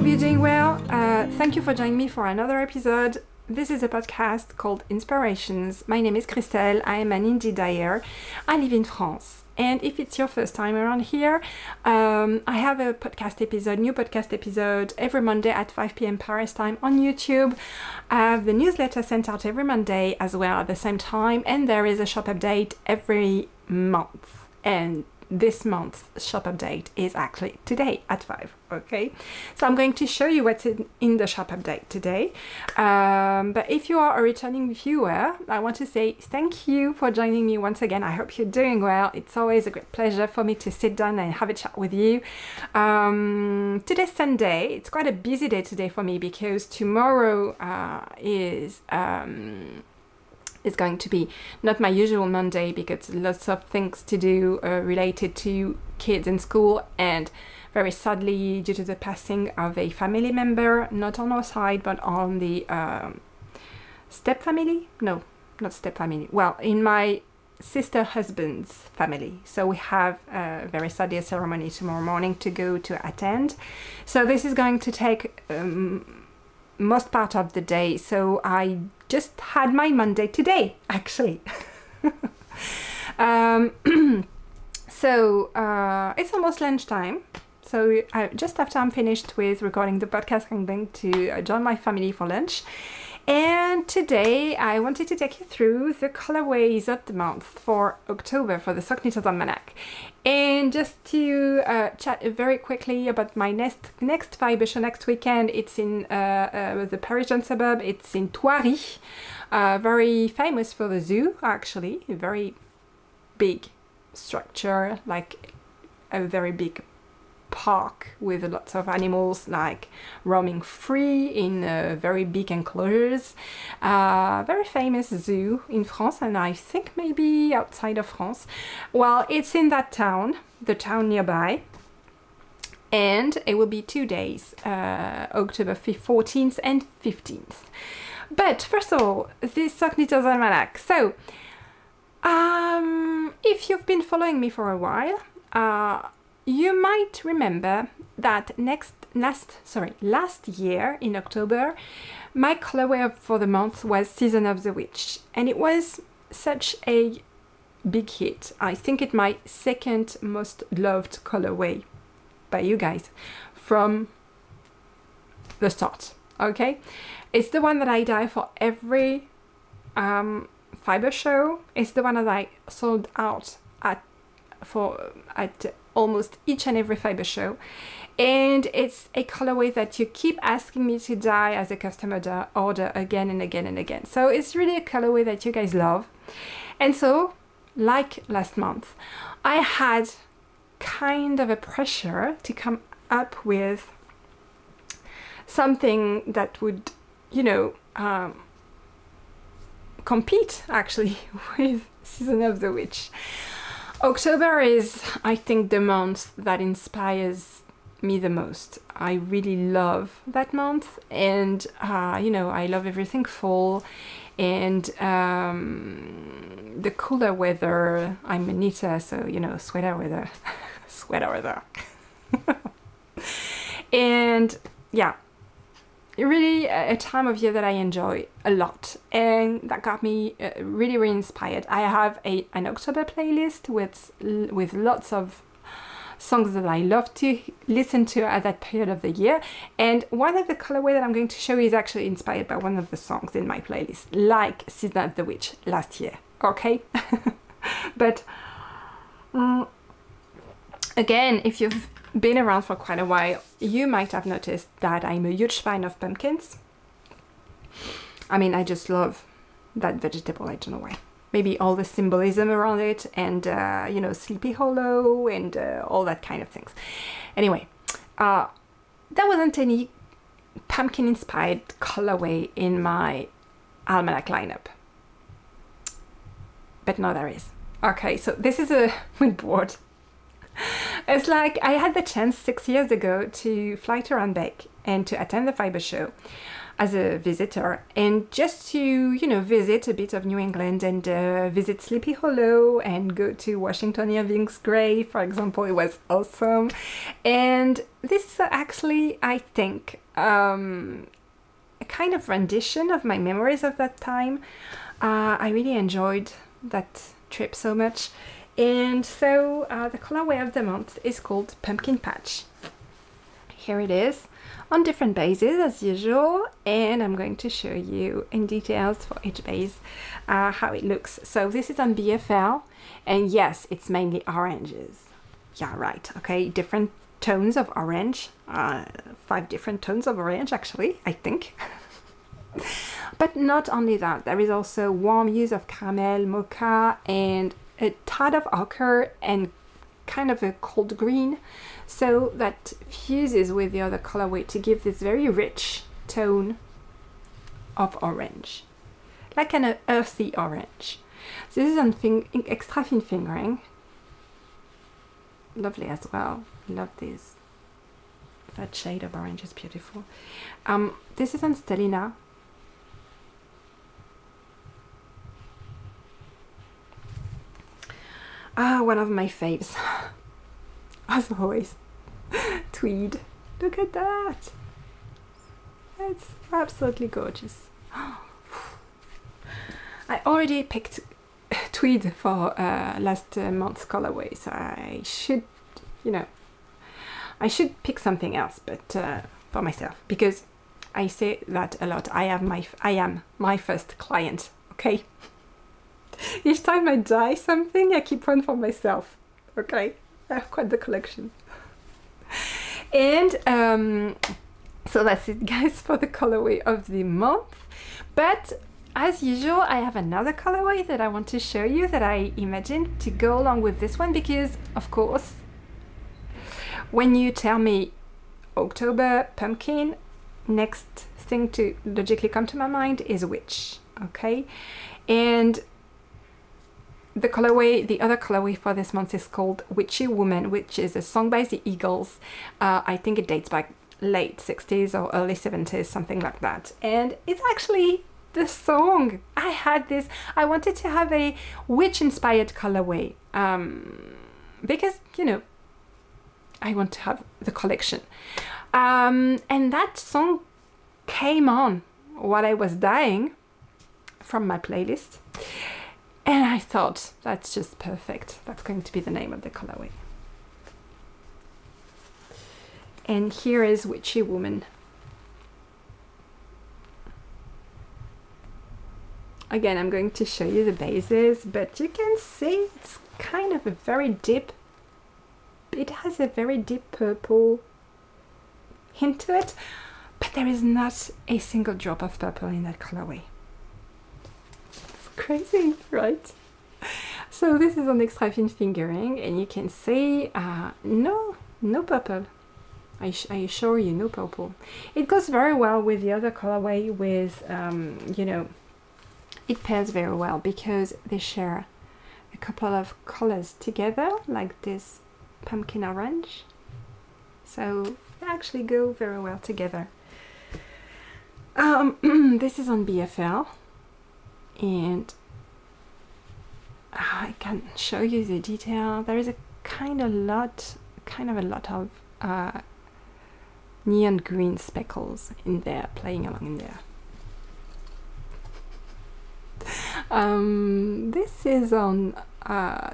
you're doing well. Thank you for joining me for another episode. This is a podcast called Inspirations. My name is Christelle. I am an indie dyer. I live in France. And if it's your first time around here, I have a new podcast episode every Monday at 5 p.m. Paris time on YouTube. I have the newsletter sent out every Monday as well at the same time. And there is a shop update every month. And this month's shop update is actually today at 5, okay? So I'm going to show you what's in the shop update today. But if you are a returning viewer, I want to say thank you for joining me once again. I hope you're doing well. It's always a great pleasure for me to sit down and have a chat with you. Today's Sunday. It's quite a busy day today for me because tomorrow is going to be not my usual Monday because lots of things to do related to kids in school, and very sadly, due to the passing of a family member, not on our side but on the step family, no, not step family, well, in my sister husband's family. So we have very sadly a ceremony tomorrow morning to go to attend. So this is going to take most part of the day, so I just had my Monday today, actually. So it's almost lunchtime. So just after I'm finished with recording the podcast, I'm going to join my family for lunch. And today I wanted to take you through the colorways of the month for October for the Sock Knitter's Almanac. And just to chat very quickly about my next fiber show next weekend, it's in the Parisian suburb, it's in Thoiry, very famous for the zoo actually, a very big structure, like a very big park with lots of animals like roaming free in very big enclosures. Very famous zoo in France, and I think maybe outside of France. Well, it's in that town, the town nearby, and it will be 2 days, October 14th and 15th. But first of all, this Sock Knitter's Almanac. So if you've been following me for a while, you might remember that last year in October, my colorway for the month was Season of the Witch, and it was such a big hit. I think it's my second most loved colorway by you guys from the start, okay? It's the one that I dye for every fiber show. It's the one that I sold out at almost each and every fiber show, and it's a colorway that you keep asking me to dye as a customer order again and again and again. So it's really a colorway that you guys love. And so, like last month, I had kind of a pressure to come up with something that would, you know, compete actually with Season of the Witch. October is, I think, the month that inspires me the most. I really love that month, and you know, I love everything fall and the cooler weather. I'm a knitter, so you know, sweater weather, sweater weather. And yeah, really a time of year that I enjoy a lot, and that got me really inspired. I have an October playlist with lots of songs that I love to listen to at that period of the year, and one of the colorway that I'm going to show you is actually inspired by one of the songs in my playlist, like Season of the Witch last year, okay? But again, if you've been around for quite a while, you might have noticed that I'm a huge fan of pumpkins. I mean, I just love that vegetable, I don't know why. Maybe all the symbolism around it, and you know, Sleepy Hollow and all that kind of things. Anyway, there wasn't any pumpkin inspired colorway in my almanac lineup, but now there is. Okay, so this is a mood board. It's like I had the chance 6 years ago to fly to Randbeck and to attend the fiber show. as a visitor, and just to, you know, visit a bit of New England and visit Sleepy Hollow and go to Washington Irving's grave, for example. It was awesome. And this is actually, I think, a kind of rendition of my memories of that time. I really enjoyed that trip so much. And so the colorway of the month is called Pumpkin Patch. Here it is, on different bases as usual, and I'm going to show you in details for each base how it looks. So this is on BFL, and yes, it's mainly oranges. Yeah, right, okay, different tones of orange, 5 different tones of orange actually, I think. But not only that, there is also warm use of caramel, mocha, and a tad of ochre and kind of a cold green, so that fuses with the other colorway to give this very rich tone of orange, like an earthy orange. So this is on extra thin fingering, lovely as well. Love this, that shade of orange is beautiful. This is on Stellina. One of my faves, as always, Tweed. Look at that. It's absolutely gorgeous. I already picked Tweed for last month's colorway, so I should, you know, I should pick something else, but for myself, because I say that a lot. I am my first client, okay? Each time I dye something, I keep one for myself. Okay, I have quite the collection. And so that's it, guys, for the colorway of the month. But as usual, I have another colorway that I want to show you that I imagined to go along with this one, because of course, when you tell me October pumpkin, next thing to logically come to my mind is witch. Okay, and the colorway, the other colorway for this month is called Witchy Woman, which is a song by the Eagles. I think it dates back late 60s or early 70s, something like that. And it's actually the song. I wanted to have a witch-inspired colorway because, you know, I want to have the collection. And that song came on while I was dyeing from my playlist. And I thought, that's just perfect. That's going to be the name of the colorway. And here is Witchy Woman. Again, I'm going to show you the bases, but you can see it's kind of a very deep, it has a very deep purple hint to it, but there is not a single drop of purple in that colorway. Crazy, right? So this is on extra thin fingering, and you can see no purple. I assure you, no purple. It goes very well with the other colorway. With you know, it pairs very well because they share a couple of colors together, like this pumpkin orange. So they actually go very well together. This is on BFL. And I can show you the detail. There is a kind of a lot of neon green speckles in there, playing along in there. This is on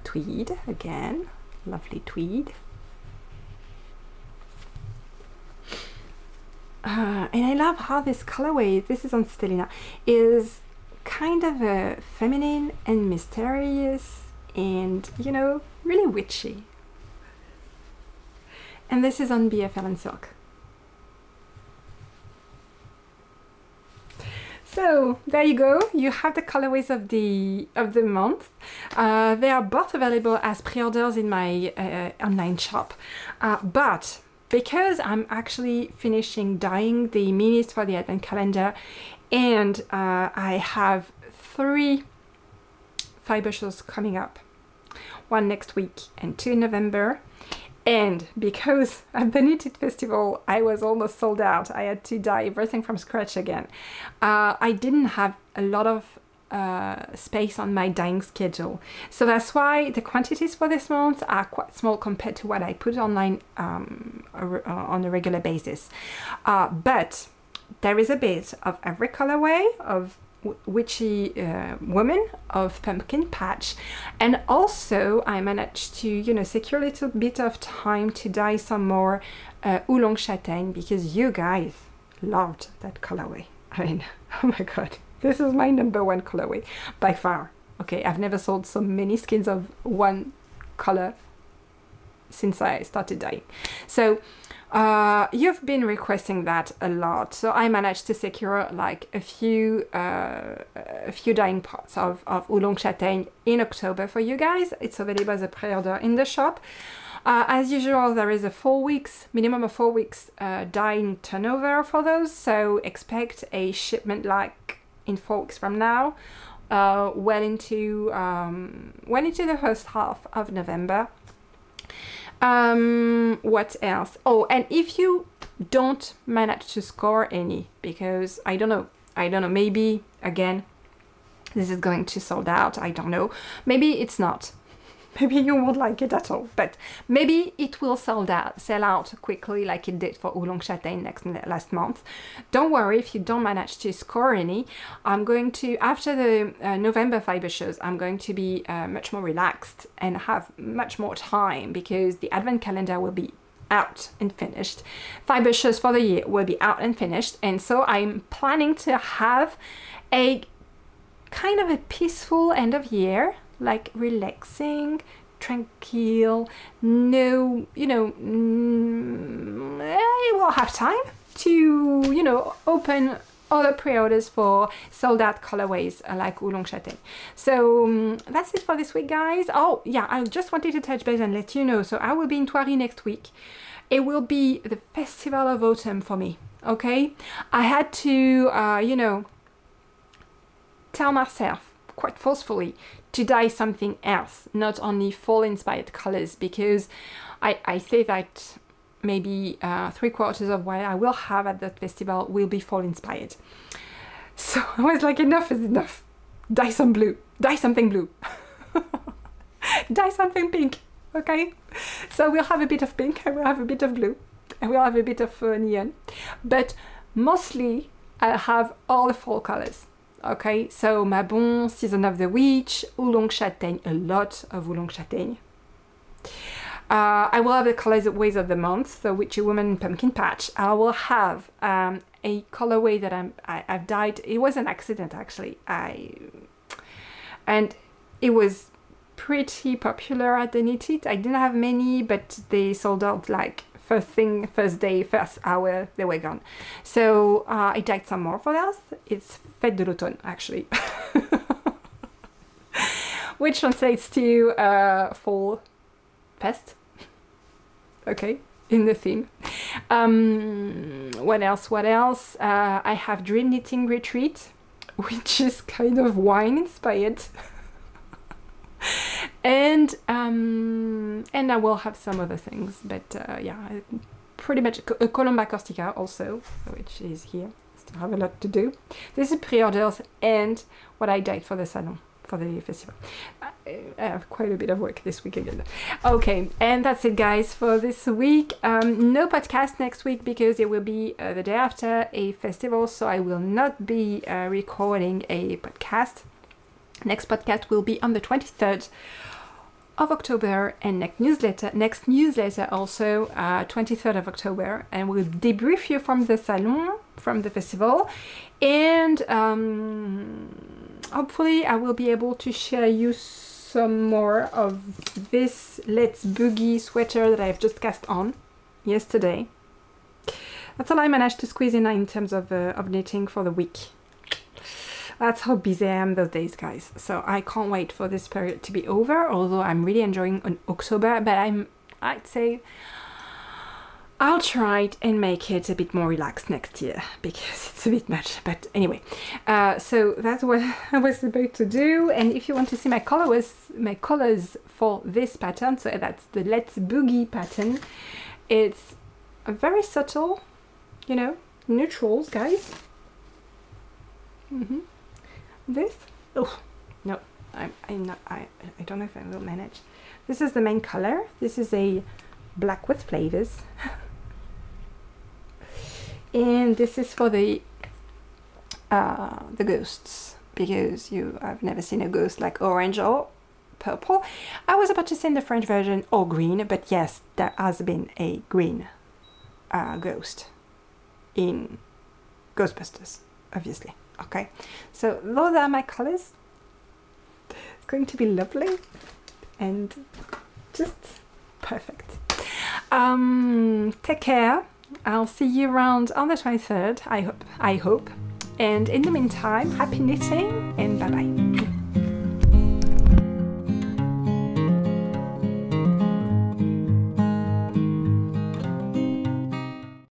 Tweed again, lovely Tweed. And I love how this colorway, this is on Stellina, is kind of a feminine and mysterious and, you know, really witchy. And this is on BFL and Silk. So there you go, you have the colorways of the month. They are both available as pre-orders in my online shop, but because I'm actually finishing dyeing the minis for the advent calendar, and I have 3 fiber shows coming up, one next week and 2 in November, And because at the Knitted Festival I was almost sold out, I had to dye everything from scratch again. I didn't have a lot of space on my dyeing schedule, so that's why the quantities for this month are quite small compared to what I put online on a regular basis. But there is a bit of every colorway of Witchy Woman, of Pumpkin Patch, and also I managed to, you know, secure a little bit of time to dye some more Oolong Châtaigne, because you guys loved that colorway. I mean, oh my god, this is my #1 colorway by far. Okay, I've never sold so many skeins of one color since I started dyeing. So you've been requesting that a lot, so I managed to secure like a few dyeing pots of Oolong Châtaigne in October for you guys. It's available as a pre-order in the shop. As usual, there is a minimum of 4 weeks dyeing turnover for those, so expect a shipment like in 4 weeks from now, well into the first half of November. What else? Oh, and if you don't manage to score any, because I don't know, maybe again this is going to sold out, I don't know, maybe it's not, maybe you won't like it at all, but maybe it will sell out quickly like it did for Oolong Châtaigne last month. Don't worry if you don't manage to score any. I'm going to, after the November fiber shows, I'm going to be much more relaxed and have much more time, because the advent calendar will be out and finished. Fiber shows for the year will be out and finished, and so I'm planning to have a kind of a peaceful end of year, like relaxing, tranquil, no, you know, I will have time to, you know, open other pre-orders for sold out colorways like Oolong Châtaigne. So that's it for this week, guys. Oh yeah, I just wanted to touch base and let you know, so I will be in Thoiry next week. It will be the Festival of Autumn for me, okay? I had to, you know, tell myself quite forcefully to dye something else, not only fall inspired colors, because I say that maybe 3/4 of what I will have at that festival will be fall inspired. So I was like, enough is enough. Dye some blue, dye something blue, dye something pink, okay? So we'll have a bit of pink, and we'll have a bit of blue, and we'll have a bit of neon, but mostly I'll have all the fall colors. Okay, so Mabon, Season of the Witch, Oolong Châtaigne, a lot of Oolong Châtaigne. I will have the colorways of the month, the Witchy Woman Pumpkin Patch. I will have a colorway that I've dyed. It was an accident actually. And it was pretty popular at the Knitted. I didn't have many, but they sold out like first day, first hour, they were gone. So I dyed some more for that. It's Fête de l'Automne, actually. Which translates to Fall Fest. Okay, in the theme. What else? I have Dream Knitting Retreat, which is kind of wine inspired. And I will have some other things, but yeah, pretty much a Colomba Caustica also, which is here. Still have a lot to do. This is pre-orders and what I dyed for the salon, for the festival. I have quite a bit of work this week again. Okay, and that's it, guys, for this week. No podcast next week because it will be the day after a festival, so I will not be recording a podcast. Next podcast will be on the 23rd of October, and next newsletter also 23rd of October, and we'll debrief you from the salon, from the festival, and hopefully I will be able to share you some more of this Let's Boogie sweater that I've just cast on yesterday. That's all I managed to squeeze in terms of knitting for the week. That's how busy I am those days, guys. So I can't wait for this period to be over, although I'm really enjoying October, but I'd say I'll try it and make it a bit more relaxed next year because it's a bit much. But anyway, so that's what I was about to do. And if you want to see my colors for this pattern, so that's the Let's Boogie pattern. It's a very subtle, you know, neutrals, guys. This, oh no, I'm not. I don't know if I will manage. This is the main color. This is a black with flavors. And this is for the ghosts, because I've never seen a ghost like orange or purple. I was about to say in the French version or green, but yes, there has been a green ghost in Ghostbusters, obviously. Okay, so those are my colors. It's going to be lovely and just perfect. Take care. I'll see you around on the 23rd, I hope. And in the meantime, happy knitting and bye bye.